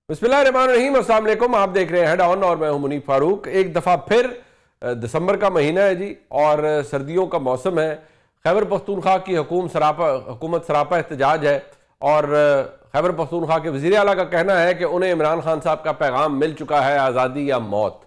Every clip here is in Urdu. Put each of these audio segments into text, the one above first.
بسم اللہ الرحمن الرحیم، السلام علیکم۔ آپ دیکھ رہے ہیں ہیڈ آن اور میں ہوں منیب فاروق۔ ایک دفعہ پھر دسمبر کا مہینہ ہے جی، اور سردیوں کا موسم ہے۔ خیبر پختونخوا کی حکومت سراپا احتجاج ہے، اور خیبر پختونخوا کے وزیر اعلیٰ کا کہنا ہے کہ انہیں عمران خان صاحب کا پیغام مل چکا ہے، آزادی یا موت۔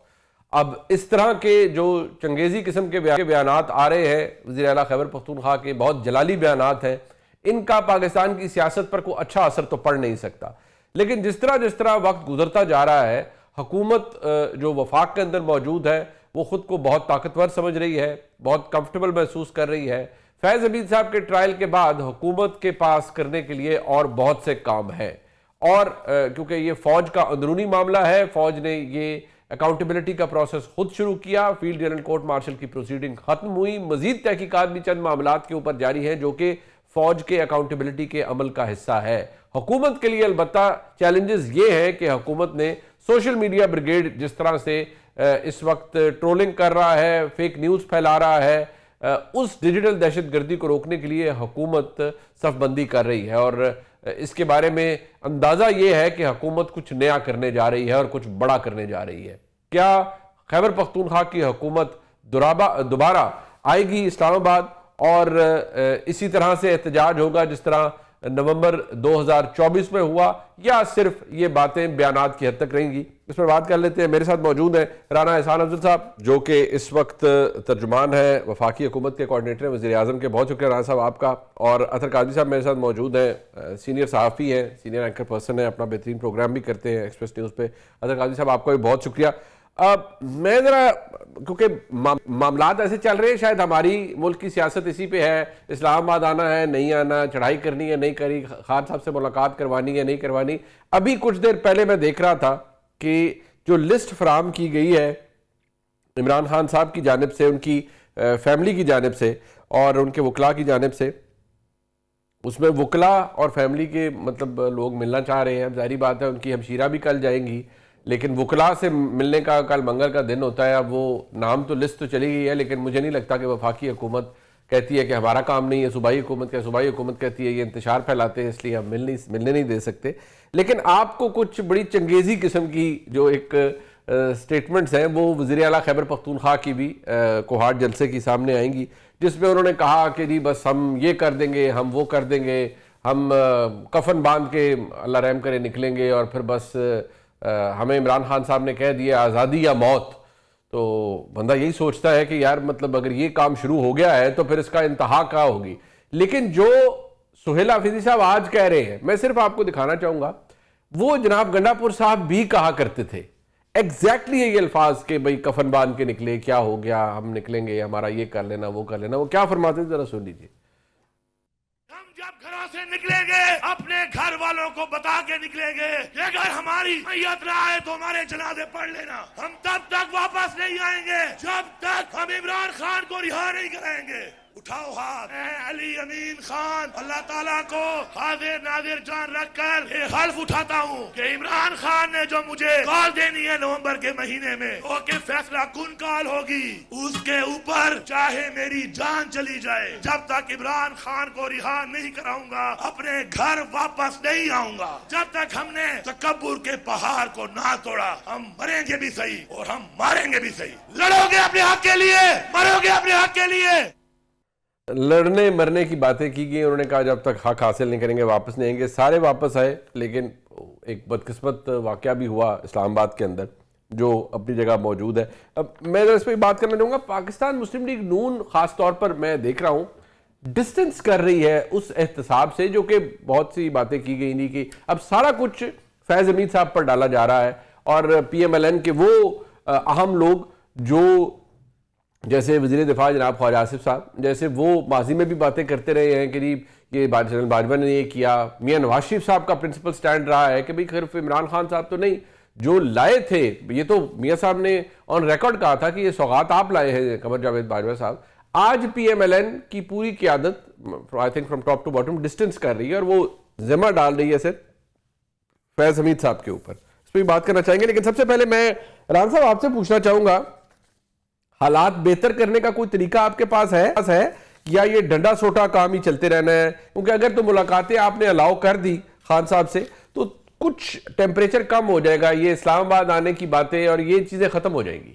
اب اس طرح کے جو چنگیزی قسم کے بیانات آ رہے ہیں وزیر اعلیٰ خیبر پختونخوا کے، بہت جلالی بیانات ہیں، ان کا پاکستان کی سیاست پر کوئی اچھا اثر تو پڑ نہیں سکتا۔ لیکن جس طرح وقت گزرتا جا رہا ہے، حکومت جو وفاق کے اندر موجود ہے وہ خود کو بہت طاقتور سمجھ رہی ہے، بہت کمفرٹیبل محسوس کر رہی ہے۔ فیض حمید صاحب کے ٹرائل کے بعد حکومت کے پاس کرنے کے لیے اور بہت سے کام ہیں، اور کیونکہ یہ فوج کا اندرونی معاملہ ہے، فوج نے یہ اکاؤنٹیبلٹی کا پروسیس خود شروع کیا، فیلڈ جنرل کورٹ مارشل کی پروسیڈنگ ختم ہوئی، مزید تحقیقات بھی چند معاملات کے اوپر جاری ہیں جو کہ فوج کے اکاؤنٹیبلٹی کے عمل کا حصہ ہے۔ حکومت کے لیے البتہ چیلنجز یہ ہے کہ حکومت نے سوشل میڈیا بریگیڈ جس طرح سے اس وقت ٹرولنگ کر رہا ہے، فیک نیوز پھیلا رہا ہے، اس ڈیجیٹل دہشت گردی کو روکنے کے لیے حکومت صف بندی کر رہی ہے، اور اس کے بارے میں اندازہ یہ ہے کہ حکومت کچھ نیا کرنے جا رہی ہے اور کچھ بڑا کرنے جا رہی ہے۔ کیا خیبر پختونخوا کی حکومت دوبارہ آئے گی اسلام آباد، اور اسی طرح سے احتجاج ہوگا جس طرح نومبر 2024 میں ہوا، یا صرف یہ باتیں بیانات کی حد تک رہیں گی؟ اس پر بات کر لیتے ہیں۔ میرے ساتھ موجود ہیں رانا احسان افضل صاحب، جو کہ اس وقت ترجمان ہے، وفاقی حکومت کے کوارڈینیٹر ہیں وزیر اعظم کے۔ بہت شکریہ رانا صاحب آپ کا۔ اور اطہر قادری صاحب میرے ساتھ موجود ہیں، سینئر صحافی ہیں، سینئر اینکر پرسن ہیں، اپنا بہترین پروگرام بھی کرتے ہیں ایکسپریس نیوز پہ۔ اطہر قادری صاحب آپ کا بھی بہت شکریہ۔ میں ذرا، کیونکہ معاملات ایسے چل رہے ہیں، شاید ہماری ملک کی سیاست اسی پہ ہے، اسلام آباد آنا ہے نہیں آنا، چڑھائی کرنی ہے نہیں کری، خان صاحب سے ملاقات کروانی ہے نہیں کروانی۔ ابھی کچھ دیر پہلے میں دیکھ رہا تھا کہ جو لسٹ فراہم کی گئی ہے عمران خان صاحب کی جانب سے، ان کی فیملی کی جانب سے اور ان کے وکلاء کی جانب سے، اس میں وکلاء اور فیملی کے مطلب لوگ ملنا چاہ رہے ہیں۔ ظاہری بات ہے ان کی ہمشیرہ بھی کل جائیں گی، لیکن وکلاء سے ملنے کا کل منگل کا دن ہوتا ہے۔ اب وہ نام تو لسٹ تو چلی گئی ہے، لیکن مجھے نہیں لگتا کہ وفاقی حکومت کہتی ہے کہ ہمارا کام نہیں ہے، صوبائی حکومت کہتی ہے یہ انتشار پھیلاتے ہیں اس لیے ہم ملنے نہیں دے سکتے۔ لیکن آپ کو کچھ بڑی چنگیزی قسم کی جو ایک سٹیٹمنٹس ہیں وہ وزیر اعلیٰ خیبر پختونخوا کی بھی کوہاٹ جلسے کی سامنے آئیں گی، جس میں انہوں نے کہا کہ جی بس ہم یہ کر دیں گے، ہم وہ کر دیں گے، ہم کفن باندھ کے اللہ رحم کرے نکلیں گے، اور پھر بس ہمیں عمران خان صاحب نے کہہ دیا آزادی یا موت۔ تو بندہ یہی سوچتا ہے کہ یار مطلب اگر یہ کام شروع ہو گیا ہے تو پھر اس کا انتہا کیا ہوگی۔ لیکن جو سہیل حافظی صاحب آج کہہ رہے ہیں، میں صرف آپ کو دکھانا چاہوں گا، وہ جناب گنڈا پور صاحب بھی کہا کرتے تھے ایگزیکٹلی یہ الفاظ کہ بھئی کفن باندھ کے نکلے، کیا ہو گیا، ہم نکلیں گے، ہمارا یہ کر لینا وہ کر لینا۔ وہ کیا فرماتے تھے ذرا سن لیجیے۔ ہم جب گھروں سے نکلیں گے اپنے گھر والوں کو بتا کے نکلیں گے کہ اگر ہماری میت نہ آئے تو ہمارے جنازے پڑھ لینا۔ ہم تب تک واپس نہیں آئیں گے جب تک ہم عمران خان کو رہا نہیں کریں گے۔ اٹھاؤ ہاتھ، میں علی امین خان اللہ تعالیٰ کو حاضر ناظر جان رکھ کر یہ حلف اٹھاتا ہوں کہ عمران خان نے جو مجھے کال دینی ہے نومبر کے مہینے میں، وہ کہ فیصلہ کن کال ہوگی، اس کے اوپر چاہے میری جان چلی جائے، جب تک عمران خان کو رہا نہیں کراؤں گا اپنے گھر واپس نہیں آؤں گا۔ جب تک ہم نے تکبر کے پہاڑ کو نہ توڑا، ہم مریں گے بھی صحیح اور ہم ماریں گے بھی صحیح۔ لڑو گے اپنے حق کے لیے، مرو گے اپنے حق کے لیے۔ لڑنے مرنے کی باتیں کی گئی، انہوں نے کہا جب تک حق حاصل نہیں کریں گے واپس نہیں آئیں گے۔ سارے واپس آئے، لیکن ایک بدقسمت واقعہ بھی ہوا اسلام آباد کے اندر جو اپنی جگہ موجود ہے۔ اب میں اس پہ بات کرنا چاہوں گا، پاکستان مسلم لیگ نون خاص طور پر میں دیکھ رہا ہوں ڈسٹنس کر رہی ہے اس احتساب سے، جو کہ بہت سی باتیں کی گئی نہیں کہ اب سارا کچھ فیض حمید صاحب پر ڈالا جا رہا ہے، اور پی ایم ایل این کے وہ اہم لوگ جو جیسے وزیر دفاع جناب خواجہ آصف صاحب، جیسے وہ ماضی میں بھی باتیں کرتے رہے ہیں کہ یہ جنرل باجوہ نے یہ کیا، میاں نواز شریف صاحب کا پرنسپل سٹینڈ رہا ہے کہ بھئی صرف عمران خان صاحب تو نہیں، جو لائے تھے، یہ تو میاں صاحب نے آن ریکارڈ کہا تھا کہ یہ سوغات آپ لائے ہیں قمر جاوید باجوہ صاحب۔ آج پی ایم ایل این کی پوری قیادت I think from top to bottom distance کر رہی ہے، اور وہ ذمہ ڈال رہی ہے صرف فیض حمید صاحب کے اوپر۔ اس پہ بات کرنا چاہیں گے، لیکن سب سے پہلے میں ران صاحب آپ سے پوچھنا چاہوں گا، حالات بہتر کرنے کا کوئی طریقہ آپ کے پاس ہے یا یہ ڈنڈا سوٹا کام ہی چلتے رہنا ہے؟ کیونکہ اگر تو ملاقاتیں آپ نے الاؤ کر دی خان صاحب سے، تو کچھ ٹیمپریچر کم ہو جائے گا, یہ اسلام آباد آنے کی باتیں اور یہ چیزیں ختم ہو جائیں گی.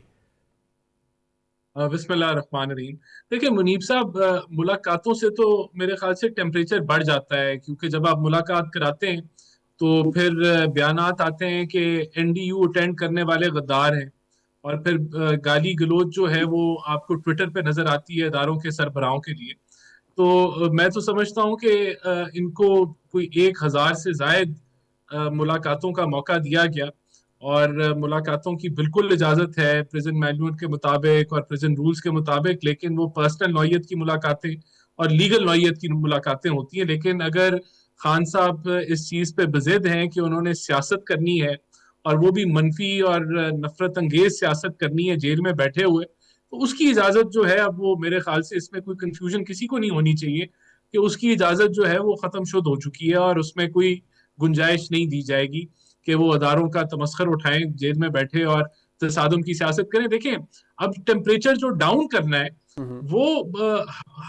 بسم اللہ الرحمن الرحیم. دیکھیں منیب صاحب, ملاقاتوں سے تو میرے خیال سے ٹیمپریچر بڑھ جاتا ہے, کیونکہ جب آپ ملاقات کراتے ہیں تو پھر بیانات آتے ہیں کہ این ڈی یو اٹینڈ کرنے والے غدار ہیں, اور پھر گالی گلوچ جو ہے وہ آپ کو ٹویٹر پہ نظر آتی ہے اداروں کے سربراہوں کے لیے. تو میں تو سمجھتا ہوں کہ ان کو کوئی 1000 سے زائد ملاقاتوں کا موقع دیا گیا, اور ملاقاتوں کی بالکل اجازت ہے پریزن مینول کے مطابق اور پریزن رولز کے مطابق, لیکن وہ پرسنل نوعیت کی ملاقاتیں اور لیگل نوعیت کی ملاقاتیں ہوتی ہیں. لیکن اگر خان صاحب اس چیز پہ بضد ہیں کہ انہوں نے سیاست کرنی ہے, اور وہ بھی منفی اور نفرت انگیز سیاست کرنی ہے جیل میں بیٹھے ہوئے, تو اس کی اجازت جو ہے, اب وہ میرے خیال سے اس میں کوئی کنفیوژن کسی کو نہیں ہونی چاہیے کہ اس کی اجازت جو ہے وہ ختم شد ہو چکی ہے, اور اس میں کوئی گنجائش نہیں دی جائے گی کہ وہ اداروں کا تمسخر اٹھائیں, جیل میں بیٹھے اور تصادم کی سیاست کریں. دیکھیں اب ٹیمپریچر جو ڈاؤن کرنا ہے وہ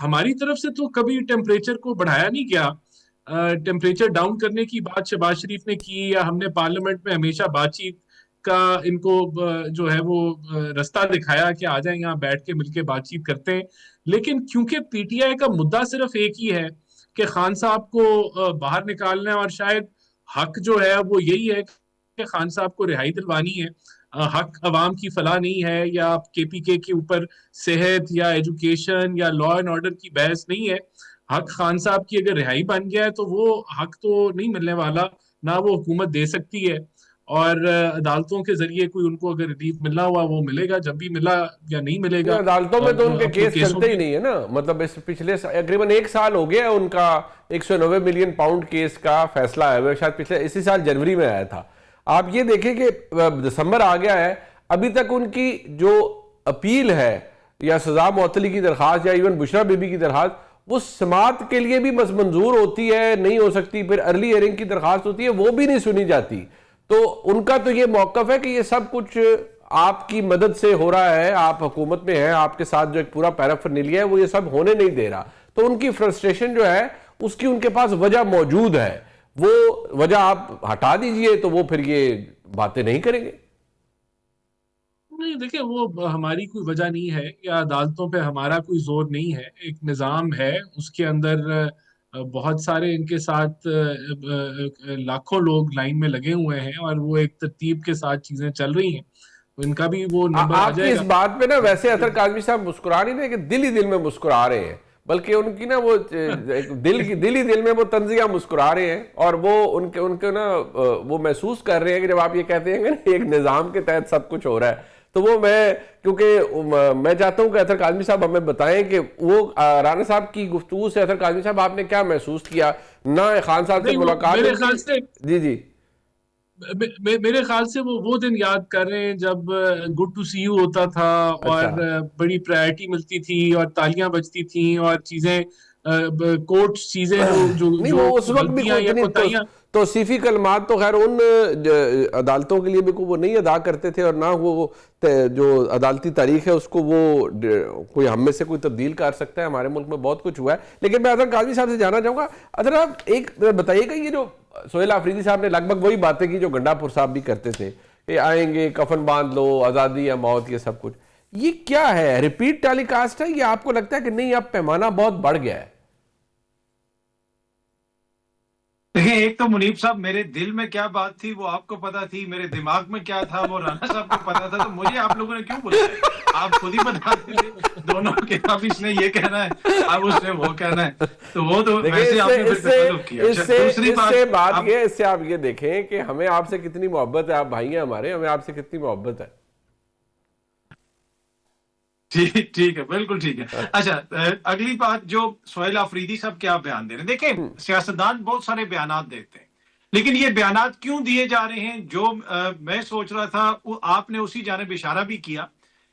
ہماری طرف سے تو کبھی ٹیمپریچر کو بڑھایا نہیں گیا. ٹیمپریچر ڈاؤن کرنے کی بات شہباز شریف نے کی, یا ہم نے پارلیمنٹ میں ہمیشہ بات چیت کا ان کو جو ہے وہ رستہ دکھایا کہ آ جائیں یہاں بیٹھ کے مل کے بات چیت کرتے ہیں. لیکن کیونکہ پی ٹی آئی کا مدعا صرف ایک ہی ہے کہ خان صاحب کو باہر نکالنا ہے, اور شاید حق جو ہے وہ یہی ہے کہ خان صاحب کو رہائی دلوانی ہے, حق عوام کی فلاح نہیں ہے, یا کے پی کے اوپر صحت یا ایجوکیشن یا لا اینڈ آرڈر کی بحث نہیں ہے. حق خان صاحب کی اگر رہائی بن گیا ہے تو وہ حق تو نہیں ملنے والا, نہ وہ حکومت دے سکتی ہے, اور عدالتوں کے ذریعے کوئی ان کو اگر ریلیف ملنا ہوا وہ ملے گا, جب بھی ملا یا نہیں ملے گا. عدالتوں میں تو ان کے کیس چلتے ہی نہیں ہے نا, مطلب اس پچھلے تقریباً 1 سال ہو گیا ان کا 190 ملین پاؤنڈ کیس کا فیصلہ ہے, شاید پچھلے اسی سال جنوری میں آیا تھا. آپ یہ دیکھیں کہ دسمبر آ گیا ہے, ابھی تک ان کی جو اپیل ہے یا سزا معطلی کی درخواست یا ایون بشرا بی بی کی درخواست, وہ سماعت کے لیے بھی منظور ہوتی ہے, نہیں ہو سکتی, پھر ارلی ہیئرنگ کی درخواست ہوتی ہے, وہ بھی نہیں سنی جاتی. تو ان کا تو یہ موقف ہے کہ یہ سب کچھ آپ کی مدد سے ہو رہا ہے, آپ حکومت میں ہیں, آپ کے ساتھ جو ایک پورا پیرافرنیلیا ہے وہ یہ سب ہونے نہیں دے رہا. تو ان کی فرسٹریشن جو ہے اس کی ان کے پاس وجہ موجود ہے, وہ وجہ آپ ہٹا دیجئے تو وہ پھر یہ باتیں نہیں کریں گے. نہیں دیکھیں, وہ ہماری کوئی وجہ نہیں ہے, یا عدالتوں پہ ہمارا کوئی زور نہیں ہے. ایک نظام ہے, اس کے اندر بہت سارے ان کے ساتھ لاکھوں لوگ لائن میں لگے ہوئے ہیں, اور وہ ایک ترتیب کے ساتھ چیزیں چل رہی ہیں, ان کا بھی وہ نمبر آ جائے گا. آپ کی اس بات پہ نا ویسے اطہر کاظمی صاحب مسکرا نہیں رہے کہ دل ہی دل میں مسکرا رہے ہیں, بلکہ ان کی نا وہ دل ہی دل میں وہ طنزیہ مسکرا رہے ہیں, اور وہ ان کے نا وہ محسوس کر رہے ہیں کہ جب آپ یہ کہتے ہیں کہ ایک نظام کے تحت سب کچھ ہو رہا ہے, تو وہ کیونکہ میں چاہتا ہوں کہ اطہر کاظمی صاحب ہمیں بتائیں کہ وہ رانا صاحب کی گفتگو سے اطہر کاظمی صاحب آپ نے کیا محسوس کیا, نہ خان صاحب سے ملاقات. میرے خیال سے جی میرے خیال سے وہ دن یاد کر رہے ہیں جب گڈ ٹو سی یو ہوتا تھا, اور بڑی پرائرٹی ملتی تھی, اور تالیاں بجتی تھیں, اور چیزیں کوٹ چیزیں جو اس وقت بھی توصیفی کلمات تو خیر ان عدالتوں کے لیے بھی وہ نہیں ادا کرتے تھے, اور نہ وہ جو عدالتی تاریخ ہے اس کو وہ کوئی ہم میں سے کوئی تبدیل کر سکتا ہے. ہمارے ملک میں بہت کچھ ہوا ہے. لیکن میں اطہر کاظمی صاحب سے جاننا چاہوں گا, اطہر آپ ایک بتائیے گا, یہ جو سہیل آفریدی صاحب نے لگ بھگ وہی باتیں کی جو گنڈا پور صاحب بھی کرتے تھے کہ آئیں گے کفن باندھ لو, آزادی یا موت, یہ سب کچھ, یہ کیا ہے؟ ریپیٹ ٹیلی کاسٹ ہے یا آپ کو لگتا ہے کہ نہیں اب پیمانہ بہت بڑھ گیا ہے؟ دیکھیں, ایک تو منیب صاحب میرے دل میں کیا بات تھی وہ آپ کو پتا تھی, میرے دماغ میں کیا تھا وہ رانا صاحب کو پتا تھا, تو مجھے آپ لوگوں نے کیوں بلایا؟ آپ خود ہی بتا دیجیے دونوں کے, اب اس نے یہ کہنا ہے, اب اس نے وہ کہنا ہے, تو وہ تو ویسے آپ نے پھر تصرف کیا. دوسری بات یہ, اس سے آپ یہ دیکھیں کہ ہمیں آپ سے کتنی محبت ہے, آپ بھائی ہیں ہمارے, ہمیں آپ سے کتنی محبت ہے. ٹھیک ہے, بالکل ٹھیک ہے. اچھا, اگلی بات جو سہیل آفریدی صاحب کیا بیان دے رہے ہیں. دیکھیں, سیاستدان بہت سارے بیانات دیتے ہیں, لیکن یہ بیانات کیوں دیے جا رہے ہیں, جو میں سوچ رہا تھا آپ نے اسی جانب اشارہ بھی کیا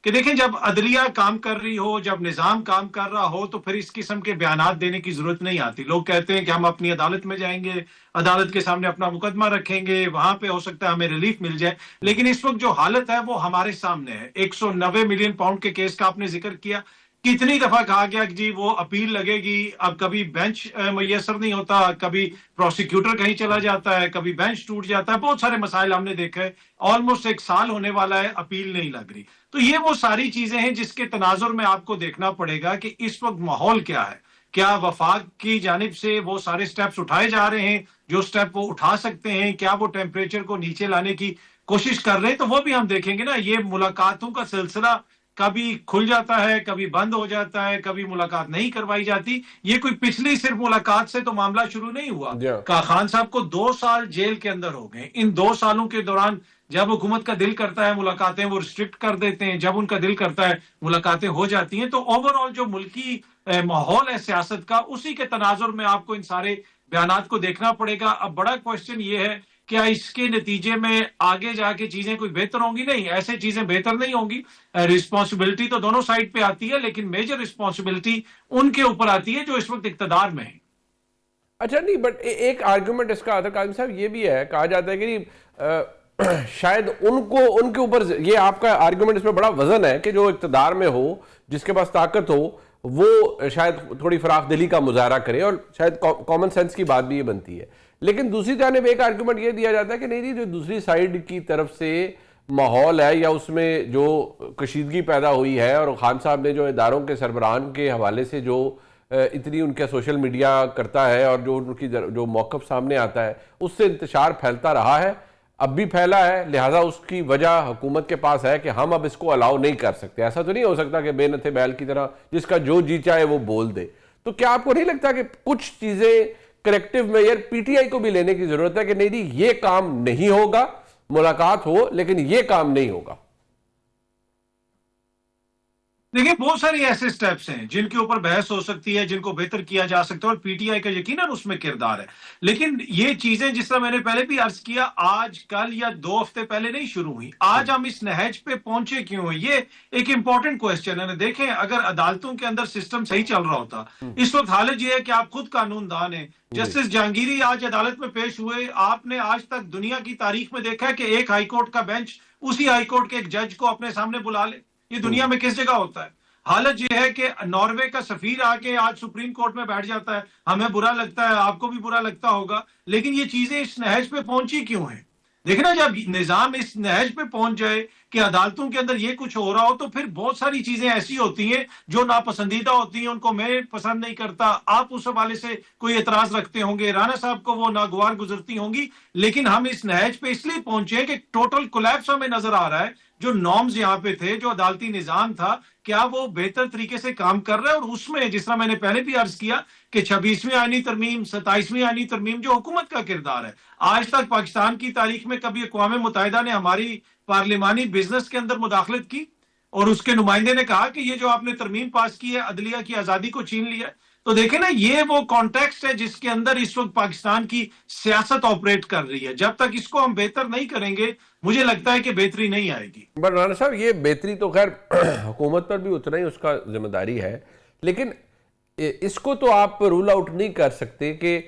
کہ دیکھیں جب عدلیہ کام کر رہی ہو, جب نظام کام کر رہا ہو, تو پھر اس قسم کے بیانات دینے کی ضرورت نہیں آتی. لوگ کہتے ہیں کہ ہم اپنی عدالت میں جائیں گے, عدالت کے سامنے اپنا مقدمہ رکھیں گے, وہاں پہ ہو سکتا ہے ہمیں ریلیف مل جائے. لیکن اس وقت جو حالت ہے وہ ہمارے سامنے ہے. 190 ملین پاؤنڈ کے کیس کا آپ نے ذکر کیا, کتنی دفعہ کہا گیا کہ جی وہ اپیل لگے گی، اب کبھی بینچ میسر نہیں ہوتا، کبھی پروسیکیوٹر کہیں چلا جاتا ہے، کبھی بینچ ٹوٹ جاتا ہے، بہت سارے مسائل ہم نے دیکھا ہے، آلموسٹ 1 سال ہونے والا ہے، اپیل نہیں لگ رہی. تو یہ وہ ساری چیزیں ہیں جس کے تناظر میں آپ کو دیکھنا پڑے گا کہ اس وقت ماحول کیا ہے. کیا وفاق کی جانب سے وہ سارے سٹیپس اٹھائے جا رہے ہیں جو سٹیپ وہ اٹھا سکتے ہیں؟ کیا وہ ٹیمپریچر کو نیچے لانے کی کوشش کر رہے ہیں؟ تو وہ بھی ہم دیکھیں گے نا. یہ ملاقاتوں کا سلسلہ کبھی کھل جاتا ہے، کبھی بند ہو جاتا ہے، کبھی ملاقات نہیں کروائی جاتی. یہ کوئی پچھلی صرف ملاقات سے تو معاملہ شروع نہیں ہوا. خان صاحب کو 2 سال جیل کے اندر ہو گئے. ان 2 سالوں کے دوران جب حکومت کا دل کرتا ہے ملاقاتیں وہ ریسٹرکٹ کر دیتے ہیں، جب ان کا دل کرتا ہے ملاقاتیں ہو جاتی ہیں. تو اوور آل جو ملکی ماحول ہے سیاست کا، اسی کے تناظر میں آپ کو ان سارے بیانات کو دیکھنا پڑے گا. اب بڑا کوشچن یہ ہے کیا اس کے نتیجے میں آگے جا کے چیزیں کوئی بہتر ہوں گی؟ نہیں، ایسے چیزیں بہتر نہیں ہوں گی. رسپانسبلٹی تو دونوں سائڈ پہ آتی ہے، لیکن میجر رسپانسبلٹی ان کے اوپر آتی ہے جو اس وقت اقتدار میں ہیں. اچھا نہیں، بٹ ایک آرگومنٹ اس کا آتا ہے قاضی صاحب، یہ بھی ہے، کہا جاتا ہے کہ شاید ان کے اوپر، یہ آپ کا آرگومنٹ اس میں بڑا وزن ہے کہ جو اقتدار میں ہو، جس کے پاس طاقت ہو، وہ شاید تھوڑی فراخ دلی کا مظاہرہ کرے، اور شاید کامن سینس کی بات بھی یہ بنتی ہے. لیکن دوسری جانب ایک آرگومنٹ یہ دیا جاتا ہے کہ نہیں جی، جو دوسری سائیڈ کی طرف سے ماحول ہے یا اس میں جو کشیدگی پیدا ہوئی ہے، اور خان صاحب نے جو اداروں کے سربراہان کے حوالے سے جو اتنی ان کا سوشل میڈیا کرتا ہے اور جو ان کی جو موقف سامنے آتا ہے، اس سے انتشار پھیلتا رہا ہے، اب بھی پھیلا ہے. لہٰذا اس کی وجہ حکومت کے پاس ہے کہ ہم اب اس کو الاؤ نہیں کر سکتے. ایسا تو نہیں ہو سکتا کہ بے نتھے بیل کی طرح جس کا جو جی چاہے وہ بول دے. تو کیا آپ کو نہیں لگتا کہ کچھ چیزیں corrective measure P T I کو بھی لینے کی ضرورت ہے کہ نہیں جی یہ کام نہیں ہوگا، ملاقات ہو لیکن یہ کام نہیں ہوگا؟ دیکھیں بہت ساری ایسے سٹیپس ہیں جن کے اوپر بحث ہو سکتی ہے، جن کو بہتر کیا جا سکتا ہے، اور پی ٹی آئی کا یقیناً اس میں کردار ہے. لیکن یہ چیزیں جس طرح میں نے پہلے بھی عرض کیا، آج کل یا 2 ہفتے پہلے نہیں شروع ہوئی. آج ہم اس نہج پہ پہنچے کیوں ہیں؟ یہ ایک امپورٹنٹ کوسچن ہے. دیکھیں اگر عدالتوں کے اندر سسٹم صحیح چل رہا ہوتا، اس وقت حالت یہ ہے کہ آپ خود قانون دان ہیں. جسٹس جہانگیری آج عدالت میں پیش ہوئے. آپ نے آج تک دنیا کی تاریخ میں دیکھا ہے کہ ایک ہائی کورٹ کا بینچ اسی ہائی کورٹ کے ایک جج کو اپنے سامنے بلا لے؟ یہ دنیا میں کس جگہ ہوتا ہے؟ حالت یہ ہے کہ ناروے کا سفیر آ کے آج سپریم کورٹ میں بیٹھ جاتا ہے. ہمیں برا لگتا ہے، آپ کو بھی برا لگتا ہوگا، لیکن یہ چیزیں اس نہج پہ پہنچی کیوں ہیں؟ دیکھنا، جب نظام اس نہج پہ پہنچ جائے کہ عدالتوں کے اندر یہ کچھ ہو رہا ہو، تو پھر بہت ساری چیزیں ایسی ہوتی ہیں جو ناپسندیدہ ہوتی ہیں. ان کو میں پسند نہیں کرتا، آپ اس حوالے سے کوئی اعتراض رکھتے ہوں گے، رانا صاحب کو وہ ناگوار گزرتی ہوں گی. لیکن ہم اس نہج پہ اس لیے پہنچے کہ ٹوٹل کولیپس ہمیں نظر آ رہا ہے. جو نارمز یہاں پہ تھے، جو عدالتی نظام تھا، کیا وہ بہتر طریقے سے کام کر رہا ہے؟ اور اس میں جس طرح میں نے پہلے بھی عرض کیا کہ 26ویں آئینی ترمیم، 27ویں آئینی ترمیم جو حکومت کا کردار ہے، آج تک پاکستان کی تاریخ میں کبھی اقوام متحدہ نے ہماری پارلیمانی بزنس کے اندر مداخلت کی اور اس کے نمائندے نے کہا کہ یہ جو آپ نے ترمیم پاس کی ہے عدلیہ کی آزادی کو چھین لیا ہے؟ تو دیکھیں نا، یہ وہ کانٹیکسٹ ہے جس کے اندر اس وقت پاکستان کی سیاست آپریٹ کر رہی ہے. جب تک اس کو ہم بہتر نہیں کریں گے، مجھے لگتا ہے کہ بہتری نہیں آئے گی. بٹ رانا صاحب، یہ بہتری تو خیر حکومت پر بھی اتنا ہی اس کا ذمہ داری ہے، لیکن اس کو تو آپ رول آؤٹ نہیں کر سکتے کہ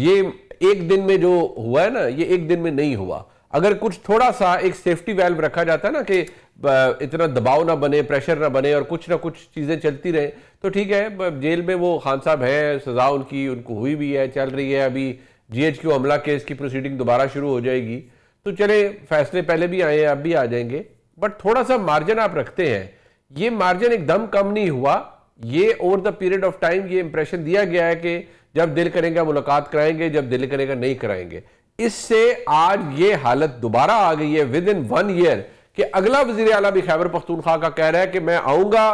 یہ ایک دن میں جو ہوا ہے نا، یہ ایک دن میں نہیں ہوا. اگر کچھ تھوڑا سا ایک سیفٹی ویلو رکھا جاتا ہے نا کہ اتنا دباؤ نہ بنے، پریشر نہ بنے، اور کچھ نہ کچھ چیزیں چلتی رہیں، تو ٹھیک ہے. جیل میں وہ خان صاحب ہے، سزا ان کو ہوئی بھی ہے، چل رہی ہے. ابھی جی ایچ کیو حملہ کیس کی پروسیڈنگ دوبارہ شروع ہو جائے گی. تو چلے، فیصلے پہلے بھی آئے ہیں، اب بھی آ جائیں گے. بٹ تھوڑا سا مارجن آپ رکھتے ہیں. یہ مارجن ایک دم کم نہیں ہوا. یہ over the period of time یہ امپریشن دیا گیا ہے کہ جب دل کریں گے ملاقات کرائیں گے، جب دل کرے گا نہیں کرائیں گے. اس سے آج یہ حالت دوبارہ آ گئی ہے ود ان 1 ایئر کہ اگلا وزیر اعلیٰ بھی خیبر پختونخوا کا کہہ رہا ہے کہ میں آؤں گا،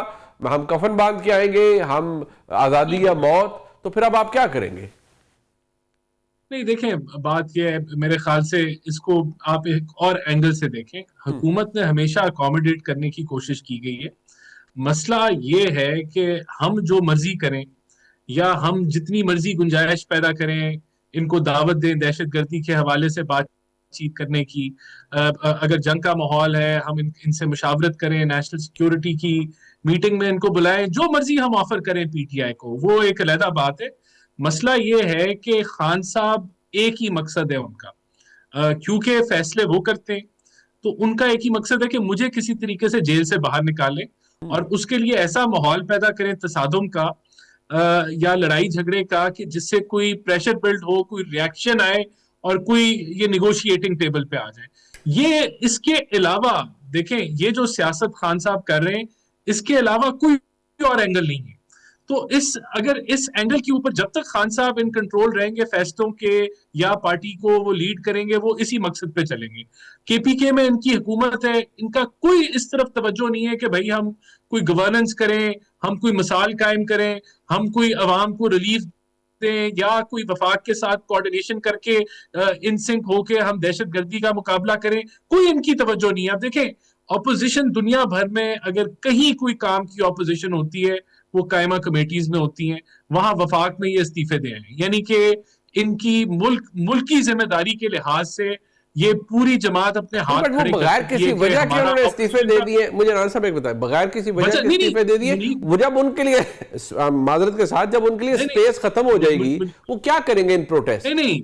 ہم کفن باندھ کے آئیں گے، ہم آزادی یا موت. تو پھر اب آپ کیا کریں گے؟ نہیں، دیکھیں بات یہ ہے، میرے خیال سے اس کو آپ ایک اور اینگل سے دیکھیں. حکومت نے ہمیشہ اکوموڈیٹ کرنے کی کوشش کی گئی ہے. مسئلہ یہ ہے کہ ہم جو مرضی کریں یا ہم جتنی مرضی گنجائش پیدا کریں، ان کو دعوت دیں دہشت گردی کے حوالے سے بات چیت کرنے کی، اگر جنگ کا ماحول ہے ہم ان سے مشاورت کریں، نیشنل سیکیورٹی کی میٹنگ میں ان کو بلائیں، جو مرضی ہم آفر کریں پی ٹی آئی کو، وہ ایک علیحدہ بات ہے. مسئلہ یہ ہے کہ خان صاحب ایک ہی مقصد ہے ان کا، کیونکہ فیصلے وہ کرتے ہیں تو ان کا ایک ہی مقصد ہے کہ مجھے کسی طریقے سے جیل سے باہر نکالیں اور اس کے لیے ایسا ماحول پیدا کریں تصادم کا یا لڑائی جھگڑے کا کہ جس سے کوئی پریشر بلڈ ہو, کوئی ریاکشن آئے اور کوئی یہ نیگوشیٹنگ ٹیبل پہ آ جائے. یہ اس کے علاوہ دیکھیں یہ جو سیاست خان صاحب کر رہے ہیں اس کے علاوہ کوئی اور اینگل نہیں ہے. تو اگر اس اینگل کے اوپر جب تک خان صاحب ان کنٹرول رہیں گے فیصلوں کے یا پارٹی کو وہ لیڈ کریں گے, وہ اسی مقصد پہ چلیں گے. کے پی کے میں ان کی حکومت ہے, ان کا کوئی اس طرف توجہ نہیں ہے کہ بھائی ہم کوئی گورننس کریں, ہم کوئی مثال قائم کریں, ہم کوئی عوام کو ریلیف دیں یا کوئی وفاق کے ساتھ کوآرڈینیشن کر کے ان سنک ہو کے ہم دہشت گردی کا مقابلہ کریں. کوئی ان کی توجہ نہیں ہے. اب دیکھیں اپوزیشن دنیا بھر میں اگر کہیں کوئی کام کی اپوزیشن ہوتی ہے وہ قائمہ کمیٹیز میں ہوتی ہیں, وہاں وفاق میں یہ استعفے دے ہیں. یعنی کہ ان کی ملکی ذمہ داری کے لحاظ سے یہ پوری جماعت اپنے ہاتھ کھڑے بغیر کسی وجہ کے انہوں نے استعفے دے دیے. مجھے رانا صاحب ایک بتائیں, بغیر کسی وجہ کے استعفے دے دیے, وہ جب ان کے لیے معذرت کے ساتھ جب ان کے لیے سپیس ختم ہو جائے گی وہ کیا کریں گے ان پروٹیسٹ؟ نہیں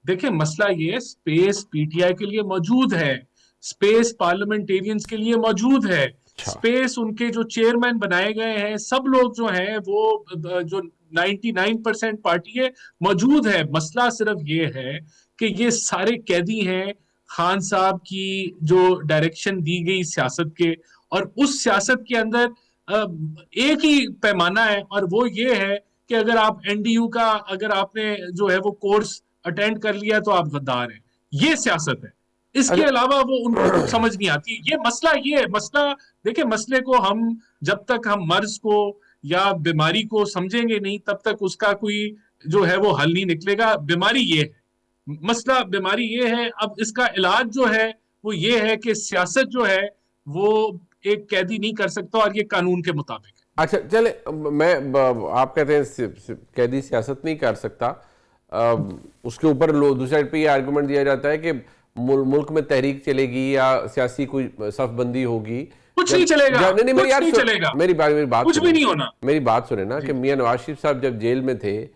دیکھیں مسئلہ یہ سپیس پی ٹی آئی کے لیے موجود ہے, سپیس پارلیمنٹیرینز کے لیے موجود ہے, سپیس ان کے جو چیئرمین بنائے گئے ہیں سب لوگ جو ہیں وہ جو 99% پارٹی ہے موجود ہے. مسئلہ صرف یہ ہے کہ یہ سارے قیدی ہیں خان صاحب کی جو ڈائریکشن دی گئی سیاست کے, اور اس سیاست کے اندر ایک ہی پیمانہ ہے اور وہ یہ ہے کہ اگر آپ این ڈی یو کا اگر آپ نے جو ہے وہ کورس اٹینڈ کر لیا تو آپ غدار ہیں. یہ سیاست ہے, اس کے علاوہ وہ ان کو سمجھ نہیں آتی. یہ مسئلہ دیکھیں مسئلے کو ہم جب تک ہم مرض کو یا بیماری کو سمجھیں گے نہیں تب تک اس کا کوئی جو ہے وہ حل نہیں نکلے گا. بیماری یہ ہے, مسئلہ بیماری یہ ہے. اب اس کا علاج جو ہے وہ یہ ہے کہ سیاست جو ہے وہ ایک قیدی نہیں کر سکتا اور یہ قانون کے مطابق ہے. اچھا چلے, میں آپ کہتے ہیں قیدی سیاست نہیں کر سکتا, اس کے اوپر دوسری سائڈ پہ یہ آرگومنٹ دیا جاتا ہے کہ ملک میں تحریک چلے گی یا سیاسی کوئی صف بندی ہوگی, کچھ نہیں چلے گا, کچھ نہیں چلے گا, میری بات کچھ بھی نہیں ہونا. میری بات سنیں نا کہ میاں نواز شریف صاحب جب جیل میں تھے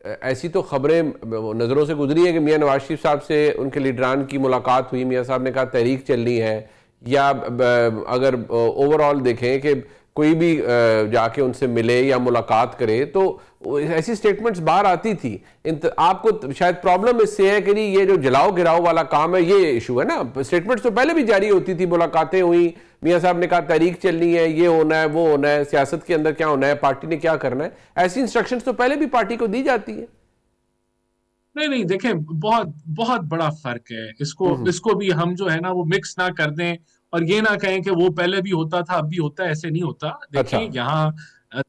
ایسی تو خبریں نظروں سے گزری ہیں کہ میاں نواز شریف صاحب سے ان کے لیڈران کی ملاقات ہوئی, میاں صاحب نے کہا تحریک چلنی ہے, یا اگر اوور آل دیکھیں کہ کوئی بھی جا کے ان سے ملے یا ملاقات کرے تو ایسی سٹیٹمنٹس باہر آتی تھی. آپ کو شاید پرابلم اس سے ہے کہ یہ جو جلاؤ گراؤ والا کام ہے یہ ایشو ہے نا. سٹیٹمنٹس تو پہلے بھی جاری ہوتی تھی, ملاقاتیں ہوئیں, میاں صاحب نے کہا تحریک چلنی ہے, یہ ہونا ہے وہ ہونا ہے, سیاست کے اندر کیا ہونا ہے, پارٹی نے کیا کرنا ہے, ایسی انسٹرکشنز تو پہلے بھی پارٹی کو دی جاتی ہیں. نہیں دیکھیں بہت بڑا فرق ہے. اس کو بھی ہم جو ہے نا وہ مکس نہ کر دیں اور یہ نہ کہیں کہ وہ پہلے بھی ہوتا تھا اب بھی ہوتا ہے. ایسے نہیں ہوتا. دیکھیں یہاں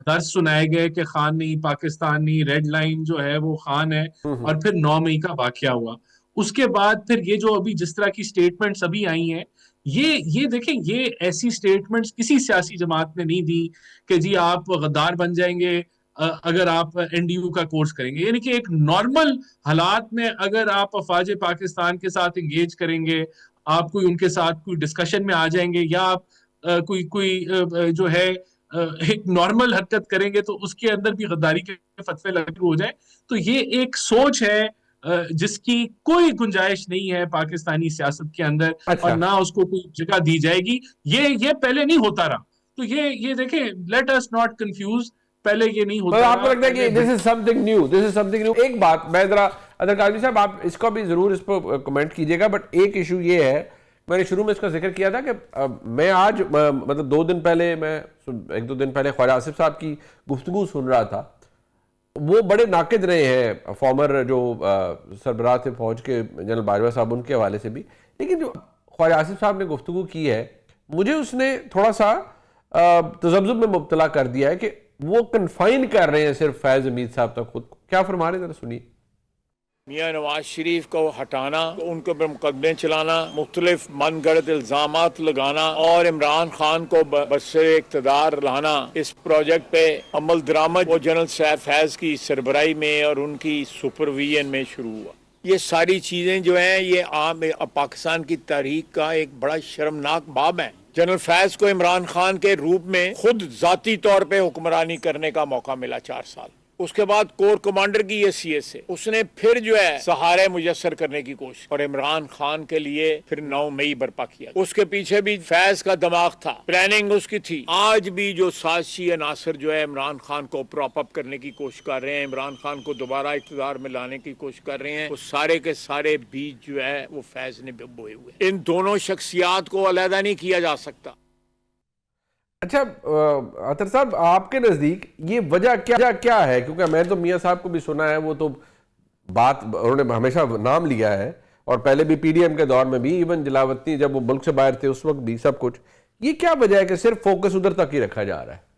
درس سنائے گئے کہ خان نہیں, پاکستان نہیں, ریڈ لائن جو ہے وہ خان ہے, اور پھر 9 مئی کا واقعہ ہوا. اس کے بعد پھر یہ جو ابھی جس طرح کی سٹیٹمنٹس ابھی آئی ہیں یہ دیکھیں یہ ایسی سٹیٹمنٹس کسی سیاسی جماعت نے نہیں دی کہ جی آپ غدار بن جائیں گے اگر آپ این ڈی یو کا کورس کریں گے. یعنی کہ ایک نارمل حالات میں اگر آپ افواج پاکستان کے ساتھ انگیج کریں گے, آپ کوئی ان کے ساتھ کوئی ڈسکشن میں آ جائیں گے, یا آپ کوئی جو ہے ایک نارمل حرکت کریں گے تو اس کے اندر بھی غداری کے فتوے لاگو ہو جائیں. تو یہ ایک سوچ ہے جس کی کوئی گنجائش نہیں ہے پاکستانی سیاست کے اندر, اور نہ اس کو کوئی جگہ دی جائے گی. یہ پہلے نہیں ہوتا رہا. تو یہ دیکھیں لیٹ اس ناٹ کنفیوز, پہلے یہ نہیں ہوتا. آپ کو لگتا ہے کہ this is something new. ایک بات میں ذرا ادر قاضی صاحب آپ اس کو بھی ضرور اس پر کمنٹ کیجئے گا, بٹ ایک ایشو یہ ہے, میں نے شروع میں اس کا ذکر کیا تھا کہ میں آج مطلب 2 دن پہلے میں 1-2 دن پہلے خواجہ آصف صاحب کی گفتگو سن رہا تھا. وہ بڑے ناقد رہے ہیں فارمر جو سربراہ تھے فوج کے جنرل باجوہ صاحب, ان کے حوالے سے بھی. لیکن جو خواجہ آصف صاحب نے گفتگو کی ہے مجھے اس نے تھوڑا سا تذبذب میں مبتلا کر دیا ہے کہ وہ کنفائن کر رہے ہیں صرف فیض حمید صاحب تک خود کو. کیا فرما رہے ہیں ذرا سنیے. میاں نواز شریف کو ہٹانا, ان کے اوپر مقدمے چلانا, مختلف من گھڑت الزامات لگانا اور عمران خان کو برسر اقتدار لانا, اس پروجیکٹ پہ عمل درآمد وہ جنرل فیض کی سربراہی میں اور ان کی سپرویژن میں شروع ہوا. یہ ساری چیزیں جو ہیں یہ عام پاکستان کی تاریخ کا ایک بڑا شرمناک باب ہے. جنرل فیض کو عمران خان کے روپ میں خود ذاتی طور پہ حکمرانی کرنے کا موقع ملا 4 سال. اس کے بعد کور کمانڈر کی یہ سی ایس ہے، اس نے پھر جو ہے سہارے میسر کرنے کی کوشش اور عمران خان کے لیے پھر 9 مئی برپا کیا. اس کے پیچھے بھی فیض کا دماغ تھا، پلاننگ اس کی تھی. آج بھی جو سازشی عناصر جو ہے عمران خان کو پراپ اپ کرنے کی کوشش کر رہے ہیں، عمران خان کو دوبارہ اقتدار میں لانے کی کوشش کر رہے ہیں، وہ سارے کے سارے بیج جو ہے وہ فیض نے بوئے ہوئے. ان دونوں شخصیات کو علیحدہ نہیں کیا جا سکتا. اچھا عطر صاحب، آپ کے نزدیک یہ وجہ کیا ہے؟ کیونکہ میں تو میاں صاحب کو بھی سنا ہے، وہ تو بات انہوں نے ہمیشہ نام لیا ہے، اور پہلے بھی پی ڈی ایم کے دور میں بھی، ایون جلاوطنی جب وہ ملک سے باہر تھے اس وقت بھی سب کچھ. یہ کیا وجہ ہے کہ صرف فوکس ادھر تک ہی رکھا جا رہا ہے؟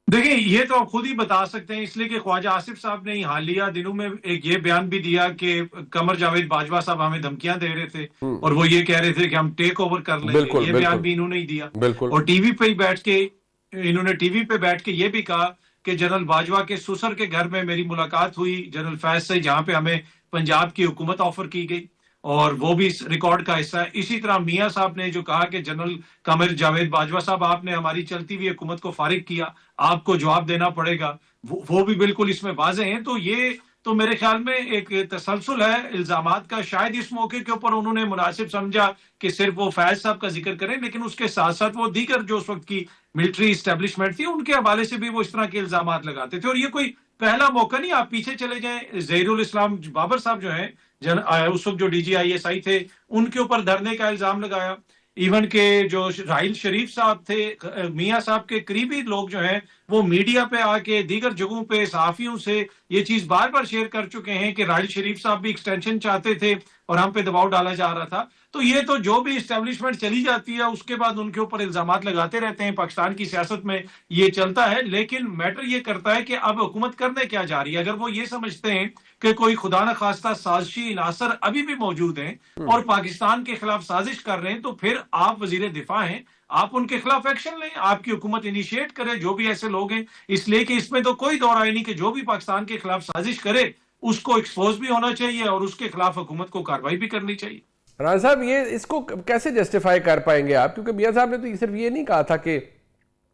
دیکھیں یہ تو آپ خود ہی بتا سکتے ہیں، اس لیے کہ خواجہ آصف صاحب نے حالیہ دنوں میں ایک یہ بیان بھی دیا کہ قمر جاوید باجوہ صاحب ہمیں دھمکیاں دے رہے تھے اور وہ یہ کہہ رہے تھے کہ ہم ٹیک اوور کر لیں گے. یہ بیان بھی انہوں نے ہی دیا. اور ٹی وی پہ ہی بیٹھ کے انہوں نے یہ بھی کہا کہ جنرل باجوہ کے سسر کے گھر میں میری ملاقات ہوئی جنرل فیض سے، جہاں پہ ہمیں پنجاب کی حکومت آفر کی گئی، اور وہ بھی اس ریکارڈ کا حصہ ہے. اسی طرح میاں صاحب نے جو کہا کہ جنرل قمر جاوید باجوہ صاحب آپ نے ہماری چلتی ہوئی حکومت کو فارغ کیا، آپ کو جواب دینا پڑے گا، وہ بھی بالکل اس میں واضح ہیں. تو یہ تو میرے خیال میں ایک تسلسل ہے الزامات کا. شاید اس موقع کے اوپر انہوں نے مناسب سمجھا کہ صرف وہ فیض صاحب کا ذکر کریں، لیکن اس کے ساتھ ساتھ وہ دیگر جو اس وقت کی ملٹری اسٹیبلشمنٹ تھی ان کے حوالے سے بھی وہ اس طرح کے الزامات لگاتے تھے. اور یہ کوئی پہلا موقع نہیں. آپ پیچھے چلے جائیں، ظہیر الاسلام بابر صاحب جو ہیں اس وقت جو D G I S I تھے، ان کے اوپر دھرنے کا الزام لگایا. ایون کہ جو راحیل شریف صاحب تھے، میاں صاحب کے قریبی لوگ جو ہیں وہ میڈیا پہ آ کے دیگر جگہوں پہ صحافیوں سے یہ چیز بار بار شیئر کر چکے ہیں کہ راحیل شریف صاحب بھی ایکسٹینشن چاہتے تھے اور ہم پہ دباؤ ڈالا جا رہا تھا. تو یہ تو جو بھی اسٹیبلشمنٹ چلی جاتی ہے اس کے بعد ان کے اوپر الزامات لگاتے رہتے ہیں. پاکستان کی سیاست میں یہ چلتا ہے. لیکن میٹر یہ کرتا ہے کہ اب حکومت کرنے کیا جا رہی ہے. اگر وہ یہ سمجھتے ہیں کہ کوئی خدا نخواستہ سازشی عناصر ابھی بھی موجود ہیں اور پاکستان کے خلاف سازش کر رہے ہیں، تو پھر آپ وزیر دفاع ہیں، آپ ان کے خلاف ایکشن لیں، آپ کی حکومت انیشیٹ کرے جو بھی ایسے لوگ ہیں. اس لیے کہ اس میں تو کوئی دو رائے نہیں کہ جو بھی پاکستان کے خلاف سازش کرے اس کو ایکسپوز بھی ہونا چاہیے اور اس کے خلاف حکومت کو کارروائی بھی کرنی چاہیے. رانا صاحب، یہ اس کو کیسے جسٹیفائی کر پائیں گے آپ؟ کیونکہ میاں صاحب نے تو صرف یہ نہیں کہا تھا کہ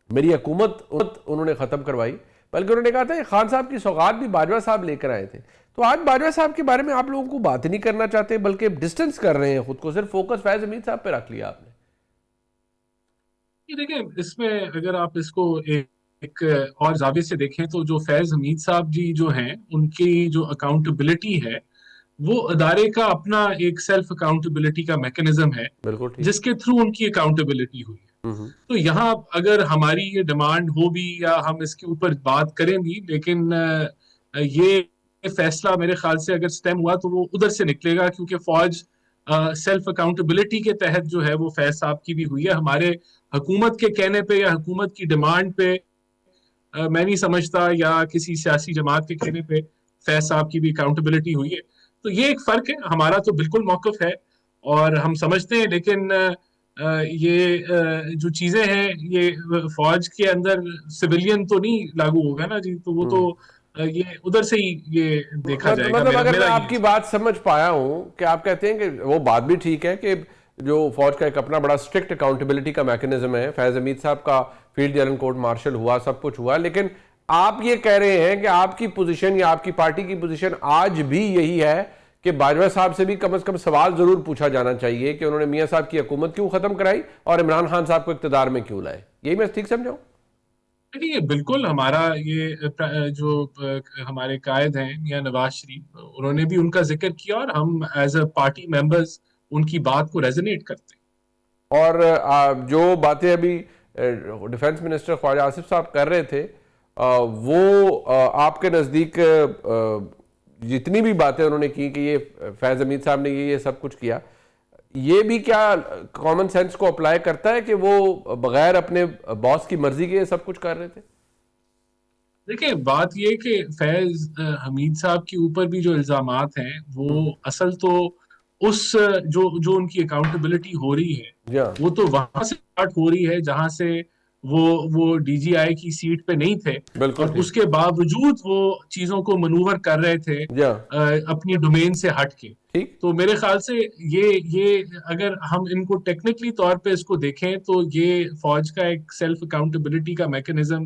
میری حکومت انہوں نے ختم کروائی، بلکہ انہوں نے کہا تھا کہ خان صاحب کی سوغات بھی باجوہ صاحب لے کر آئے تھے. تو آج باجوہ صاحب کے بارے میں آپ لوگوں کو بات نہیں کرنا چاہتے، بلکہ ڈسٹنس کر رہے ہیں خود کو، صرف فوکس فیض حمید صاحب پہ رکھ لیا آپ نے. دیکھیں اس میں اگر آپ اس کو ایک اور زاویے سے دیکھیں تو جو فیض حمید صاحب جی جو ہیں ان کی جو اکاؤنٹیبلٹی ہے وہ ادارے کا اپنا ایک سیلف اکاؤنٹیبلٹی کا میکنزم ہے جس کے تھرو ان کی اکاؤنٹیبلٹی ہوئی ہے. تو یہاں اگر ہماری یہ ڈیمانڈ ہو بھی یا ہم اس کے اوپر بات کریں بھی، لیکن یہ فیصلہ میرے خیال سے اگر سٹیم ہوا تو وہ ادھر سے نکلے گا، کیونکہ فوج سیلف اکاؤنٹیبلٹی کے تحت جو ہے وہ فیض صاحب کی بھی ہوئی ہے. ہمارے حکومت کے کہنے پہ یا حکومت کی ڈیمانڈ پہ میں نہیں سمجھتا، یا کسی سیاسی جماعت کے کہنے پہ فیض صاحب کی بھی اکاؤنٹیبلٹی ہوئی ہے. تو یہ ایک فرق ہے. ہمارا تو بالکل موقف ہے اور ہم سمجھتے ہیں، لیکن یہ جو چیزیں ہیں یہ فوج کے اندر سویلین تو نہیں لاگو ہوگا نا جی، تو وہ تو یہ ادھر سے ہی یہ دیکھا جائے گا. مطلب اگر میں آپ کی بات سمجھ پایا ہوں کہ آپ کہتے ہیں کہ وہ بات بھی ٹھیک ہے کہ جو فوج کا ایک اپنا بڑا سٹرکٹ اکاؤنٹیبلٹی کا میکنزم ہے، فیض حمید صاحب کا فیلڈ جنرل کورٹ مارشل ہوا، سب کچھ ہوا، لیکن آپ یہ کہہ رہے ہیں کہ آپ کی پوزیشن یا آپ کی پارٹی کی پوزیشن آج بھی یہی ہے کہ باجوہ صاحب سے بھی کم از کم سوال ضرور پوچھا جانا چاہیے کہ انہوں نے میاں صاحب کی حکومت کیوں ختم کرائی اور عمران خان صاحب کو اقتدار میں کیوں لائے. یہی میں ٹھیک سمجھاؤں؟ یہ بالکل ہمارا یہ جو ہمارے قائد ہیں میاں نواز شریف، انہوں نے بھی ان کا ذکر کیا اور ہم ایز اے پارٹی ممبرز ان کی بات کو ریزونیٹ کرتے ہیں. اور جو باتیں ابھی ڈیفنس منسٹر خواجہ آصف صاحب کر رہے تھے، وہ آپ کے نزدیک جتنی بھی باتیں انہوں نے کی کہ یہ فیض حمید صاحب نے یہ سب کچھ کیا، یہ بھی کیا کامن سینس کو اپلائی کرتا ہے کہ وہ بغیر اپنے باس کی مرضی کے سب کچھ کر رہے تھے؟ دیکھیں بات یہ کہ فیض حمید صاحب کے اوپر بھی جو الزامات ہیں وہ اصل تو اس جو ان کی اکاؤنٹیبلٹی ہو رہی ہے وہ تو وہاں سے اسٹارٹ ہو رہی ہے جہاں سے وہ ڈی جی آئی کی سیٹ پہ نہیں تھے، اور اس کے باوجود وہ چیزوں کو منور کر رہے تھے اپنی ڈومین سے ہٹ کے. تو میرے خیال سے یہ اگر ہم ان کو ٹیکنیکلی طور پہ اس کو دیکھیں تو یہ فوج کا ایک سیلف اکاؤنٹیبلٹی کا میکنزم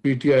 PTI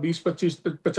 20-25-50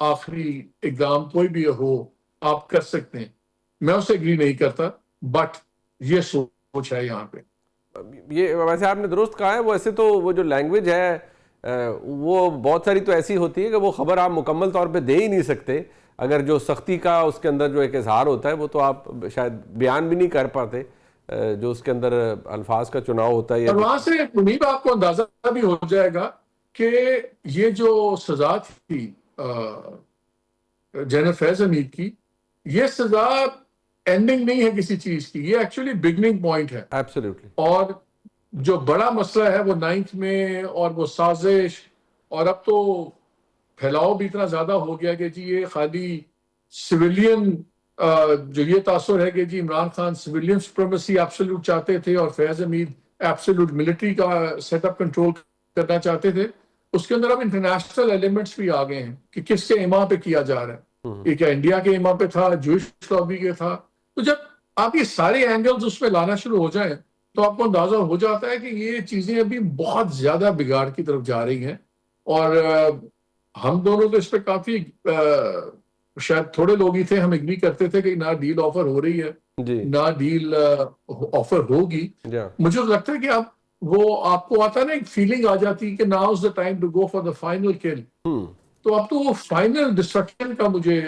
آخری اقدام کوئی بھی ہو آپ کر سکتے ہیں. میں اسے اگری نہیں کرتا, بٹ یہ سوچ ہے یہاں پہ. یہ ویسے آپ نے درست کہا ہے. وہ ایسے تو وہ جو لینگویج ہے وہ بہت ساری تو ایسی ہوتی ہے کہ وہ خبر آپ مکمل طور پہ دے ہی نہیں سکتے. اگر جو سختی کا اس کے اندر جو ایک اظہار ہوتا ہے وہ تو آپ شاید بیان بھی نہیں کر پاتے, جو اس کے اندر الفاظ کا چناؤ ہوتا ہے. اور وہاں سے منیب آپ کو اندازہ بھی ہو جائے گا کہ یہ جو سزا تھی جنرل فیض حمید کی, یہ سزا اینڈنگ نہیں ہے کسی چیز کی, یہ ایکچولی بگننگ پوائنٹ ہے. ایبسلیوٹلی. اور جو بڑا مسئلہ ہے وہ 9th میں, اور وہ سازش, اور اب تو پھیلاؤ بھی اتنا زیادہ ہو گیا کہ جی یہ خالی سویلین, جو یہ تاثر ہے کہ جی Imran Khan civilian supremacy absolute چاہتے تھے اور فیض حمید ایبسولوٹ ملٹری کا سیٹ اپ کنٹرول کرنا چاہتے تھے. اس کے اندر اب انٹرنیشنل ایلیمنٹس بھی آ گئے ہیں کہ کس کے ایما پہ کیا جا رہا ہے. یہ کیا انڈیا کے ایما پہ تھا, جوئش لابی کے تھا. تو جب آپ یہ سارے اینگلز اس میں لانا شروع ہو جائیں تو آپ کو اندازہ ہو جاتا ہے کہ یہ چیزیں ابھی بہت زیادہ بگاڑ کی طرف جا رہی ہیں. اور ہم دونوں تو اس پہ کافی شاید تھوڑے لوگ ہی تھے, ہم اگری کرتے تھے کہ نہ ڈیل آفر ہو رہی ہے نہ ڈیل آفر ہوگی. مجھے لگتا ہے کہ اب وہ آپ کو آتا ہے نا ایک فیلنگ آ جاتی کہ now is the time to go for the final kill. تو اب تو وہ فائنل ڈسٹرکشن کا مجھے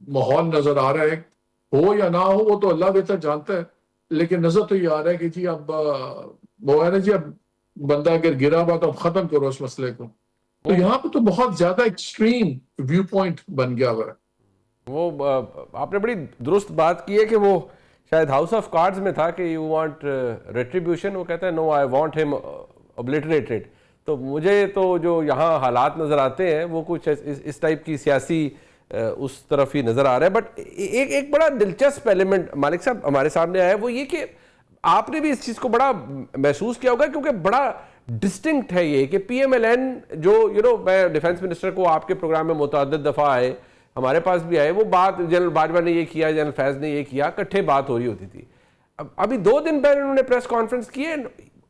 ماحول نظر آ رہا ہے. ہو یا نہ ہو وہ تو اللہ بہتر جانتا ہے, لیکن نظر تو یہ آ رہا ہے کہ جی اب وہ ہے نا جی, اب بندہ اگر گرا ہوا تو اب ختم کرو اس مسئلے کو. تو یہاں پہ تو بہت زیادہ ایکسٹریم ویو پوائنٹ بن گیا ہوا ہے. وہ آپ نے بڑی درست بات کی ہے کہ وہ شاید ہاؤس آف کارڈز میں تھا کہ یو وانٹ ریٹریبیوشن, وہ کہتا ہے نو آئی وانٹ ہم اوبلیٹریٹڈ. تو مجھے تو جو یہاں حالات نظر آتے ہیں وہ کچھ اس ٹائپ کی سیاسی اس طرف ہی نظر آ رہا ہے. بٹ ایک بڑا دلچسپ ایلیمنٹ مالک صاحب ہمارے سامنے آیا ہے, وہ یہ کہ آپ نے بھی اس چیز کو بڑا محسوس کیا ہوگا کیونکہ بڑا ڈسٹنکٹ ہے یہ کہ پی ایم ایل این جو میں ڈیفنس منسٹر کو آپ کے پروگرام میں متعدد دفعہ آئے, ہمارے پاس بھی آئے, وہ بات جنرل باجوہ نے یہ کیا, جنرل فیض نے یہ کیا, اکٹھے بات ہو رہی ہوتی تھی. ابھی 2 دن پہلے انہوں نے پریس کانفرنس کی ہے,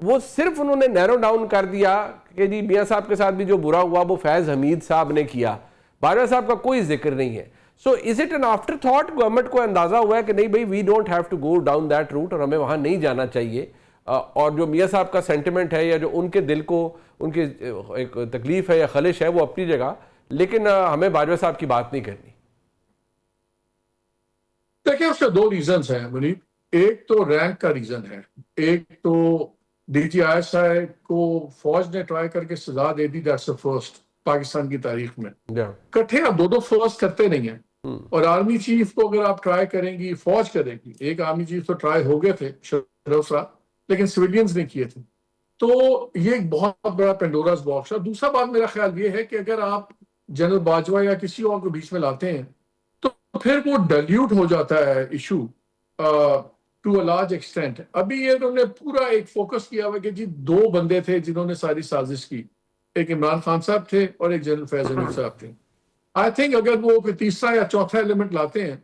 وہ صرف انہوں نے نیرو ڈاؤن کر دیا کہ جی میاں صاحب کے ساتھ بھی جو برا ہوا وہ فیض حمید صاحب نے کیا, باجوہ صاحب کا کوئی ذکر نہیں ہے. So is it an afterthought, government کو اندازہ ہوا ہے کہ نہیں بھائی we don't have to go down that route, اور ہمیں وہاں نہیں جانا چاہیے, اور جو میاں صاحب کا سینٹیمنٹ ہے یا جو ان کے دل کو ان کی ایک تکلیف ہے یا خلش ہے وہ اپنی جگہ, لیکن ہمیں باجوہ صاحب کی بات نہیں کرنی. دیکھیں اس کے 2 ریزنز ہیں منیب. ایک تو رینک کا ریزن ہے, ایک تو D G I S I کو فوج نے ٹرائی کر کے سزا دے دی, دیٹس the first پاکستان کی تاریخ میں. کٹھے آپ 2 فرسٹ کرتے نہیں ہیں. اور آرمی چیف کو اگر آپ ٹرائی کریں گی, فوج کرے گی, ایک آرمی چیف تو ٹرائی ہو گئے تھے شرف صاحب, لیکن سویلینز نے کیے تھے. تو یہ ایک بہت بڑا پینڈوراز باکس ہے. دوسرا بات میرا خیال یہ ہے کہ اگر آپ جنرل باجوہ یا کسی اور کو بیچ میں لاتے ہیں تو پھر وہ ڈیلیوٹ ہو جاتا ہے issue to a large extent. ابھی یہ انہوں نے پورا ایک فوکس کیا ہوا کہ جی 2 بندے تھے جنہوں نے ساری سازش کی, ایک عمران خان صاحب تھے اور ایک جنرل فیض حمید صاحب تھے. آئی تھنک اگر وہ تیسرا یا چوتھا ایلیمنٹ لاتے ہیں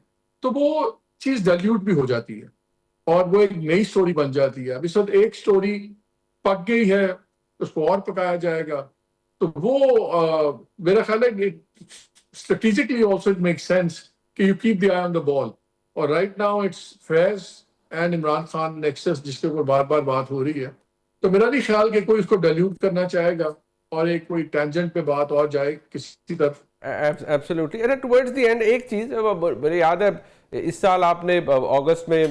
تو وہ چیز ڈیلیوٹ بھی ہو جاتی ہے اور وہ ایک نئی سٹوری بن جاتی ہے. ابھی سب ایک سٹوری پک گئی ہے, اس کو اور پکایا جائے گا. تو وہ میرا خیال ہے کہ strategically also it make sense کہ you keep the eye on the ball. اور right now it's Faiz and Imran Khan nexus جس کے اوپر بار بار بات ہو رہی ہے. تو میرا نہیں خیال کہ کوئی اس کو ڈیلیوٹ کرنا چاہے گا اور ایک کوئی ٹینجنٹ پہ بات اور جائے کسی طرف. Absolutely. Array towards the end ایک چیز مجھے یاد ہے, اس سال آپ نے اگست میں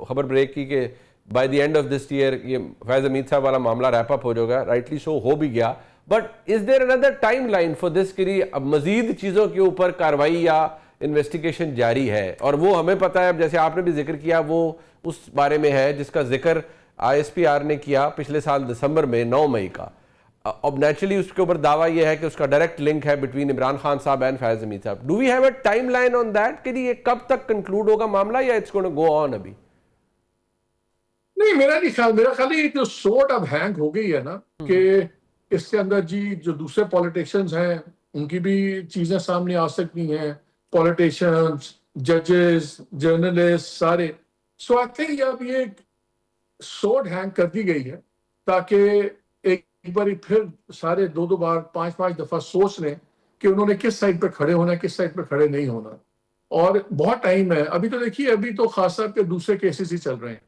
خبر بریک کی کہ by the end of this year یہ فیض حمید صاحب والا معاملہ ریپ اپ ہو جائے گا. رائٹلی سو ہو بھی گیا, but is there another time line for this کہ اب مزید چیزوں کے اوپر کارروائی یا انویسٹیگیشن جاری ہے؟ اور وہ ہمیں پتہ ہے, جیسے آپ نے بھی ذکر کیا, وہ اس بارے میں ہے جس کا ذکر آئی ایس پی آر نے کیا پچھلے سال دسمبر میں 9 مئی کا. اب نیچرلی اس کے اوپر دعویٰ یہ ہے کہ اس کا ڈائریکٹ لنک ہے بٹوین عمران خان صاحب اینڈ فیض حمید صاحب. Do we have a timeline on that کہ یہ کب تک کنکلوڈ ہوگا معاملہ, یا اٹس گونا گو آن ابھی؟ نہیں, میرا نہیں خیال. میرا خیال ہے جو سوٹ اب ہینگ ہو گئی ہے نا کہ اس کے اندر جی جو دوسرے پولیٹیشنز ہیں ان کی بھی چیزیں سامنے آ سکتی ہیں, پولیٹیشنز, ججز, جرنلسٹ سارے. سو آئی تھنک اب یہ سوٹ ہینگ کر دی گئی ہے تاکہ ایک بار پھر سارے 2 بار 5 دفعہ سوچ لیں کہ انہوں نے کس سائڈ پہ کھڑے ہونا ہے, کس سائڈ پہ کھڑے نہیں ہونا. اور بہت ٹائم ہے ابھی. تو دیکھیے ابھی تو خاص طور پہ دوسرے کیسز ہی چل رہے ہیں,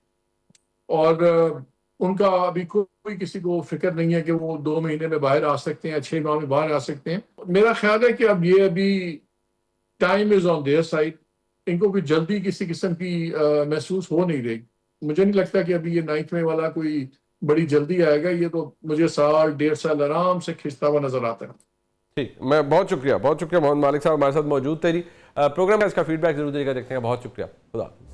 اور ان کا ابھی کوئی کسی کو فکر نہیں ہے کہ وہ 2 مہینے میں باہر آ سکتے ہیں, 6 ماہ میں باہر آ سکتے ہیں. میرا خیال ہے کہ اب یہ ابھی time is on their side. ان کو کوئی جلدی کسی قسم کی محسوس ہو نہیں رہی. مجھے نہیں لگتا کہ ابھی یہ 9 مئی والا کوئی بڑی جلدی آئے گا. یہ تو مجھے 1.5 سال آرام سے کھنچتا ہوا نظر آتا ہے. ٹھیک, میں بہت شکریہ محمد مالک صاحب ہمارے ساتھ موجود تھے. پروگرام کا اس کا فیڈ بیک ضرور دے گا, دیکھتے ہیں. بہت شکریہ, خدا حافظ.